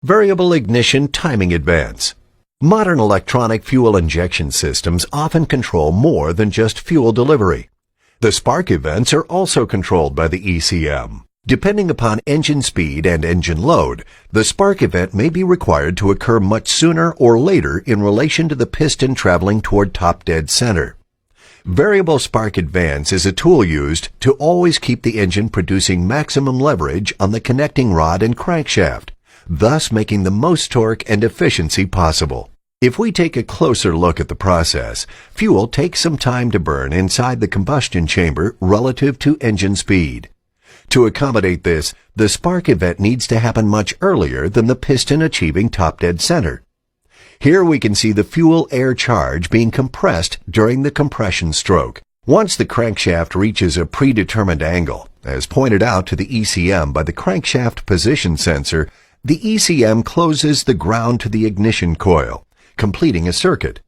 Variable ignition timing advance. Modern electronic fuel injection systems often control more than just fuel delivery. The spark events are also controlled by the ECM. Depending upon engine speed and engine load, the spark event may be required to occur much sooner or later in relation to the piston traveling toward top dead center. Variable spark advance is a tool used to always keep the engine producing maximum leverage on the connecting rod and crankshaft, thus making the most torque and efficiency possible. If we take a closer look at the process, fuel takes some time to burn inside the combustion chamber relative to engine speed. To accommodate this, the spark event needs to happen much earlier than the piston achieving top dead center. Here we can see the fuel-air charge being compressed during the compression stroke. Once the crankshaft reaches a predetermined angle, as pointed out to the ECM by the crankshaft position sensor, the ECM closes the ground to the ignition coil, completing a circuit.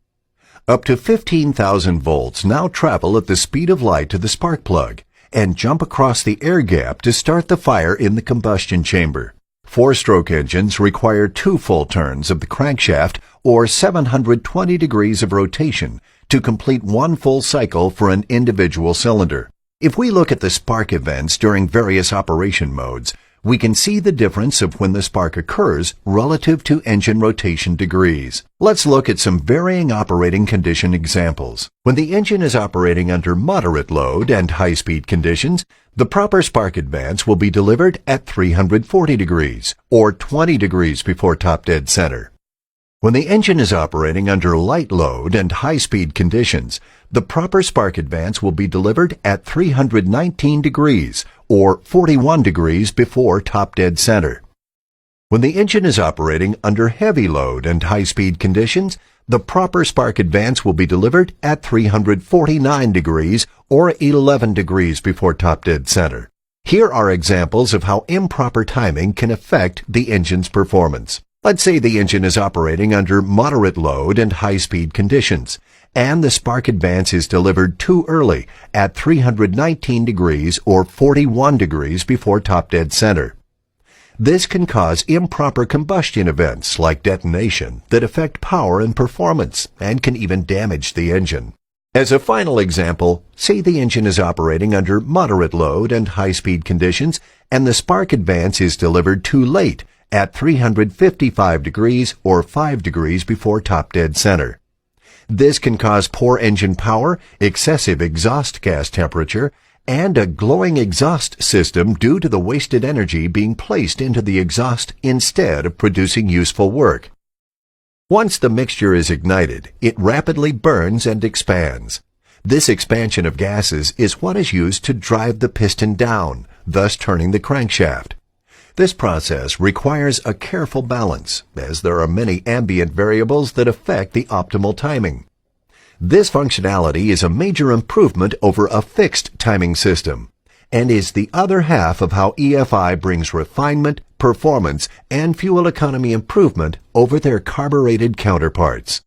Up to 15,000 volts now travel at the speed of light to the spark plug and jump across the air gap to start the fire in the combustion chamber. Four-stroke engines require 2 full turns of the crankshaft or 720 degrees of rotation to complete 1 full cycle for an individual cylinder. If we look at the spark events during various operation modes, we can see the difference of when the spark occurs relative to engine rotation degrees. Let's look at some varying operating condition examples. When the engine is operating under moderate load and high-speed conditions, the proper spark advance will be delivered at 340 degrees, or 20 degrees before top dead center. When the engine is operating under light load and high-speed conditions, the proper spark advance will be delivered at 319 degrees, or 41 degrees before top dead center. When the engine is operating under heavy load and high-speed conditions, the proper spark advance will be delivered at 349 degrees, or 11 degrees before top dead center. Here are examples of how improper timing can affect the engine's performance. Let's say the engine is operating under moderate load and high-speed conditions, and the spark advance is delivered too early at 319 degrees or 41 degrees before top dead center. This can cause improper combustion events like detonation that affect power and performance and can even damage the engine. As a final example, say the engine is operating under moderate load and high-speed conditions, and the spark advance is delivered too late at 355 degrees or 5 degrees before top dead center. This can cause poor engine power, excessive exhaust gas temperature, and a glowing exhaust system due to the wasted energy being placed into the exhaust instead of producing useful work. Once the mixture is ignited, it rapidly burns and expands. This expansion of gases is what is used to drive the piston down, thus turning the crankshaft. This process requires a careful balance, as there are many ambient variables that affect the optimal timing. This functionality is a major improvement over a fixed timing system, and is the other half of how EFI brings refinement, performance, and fuel economy improvement over their carbureted counterparts.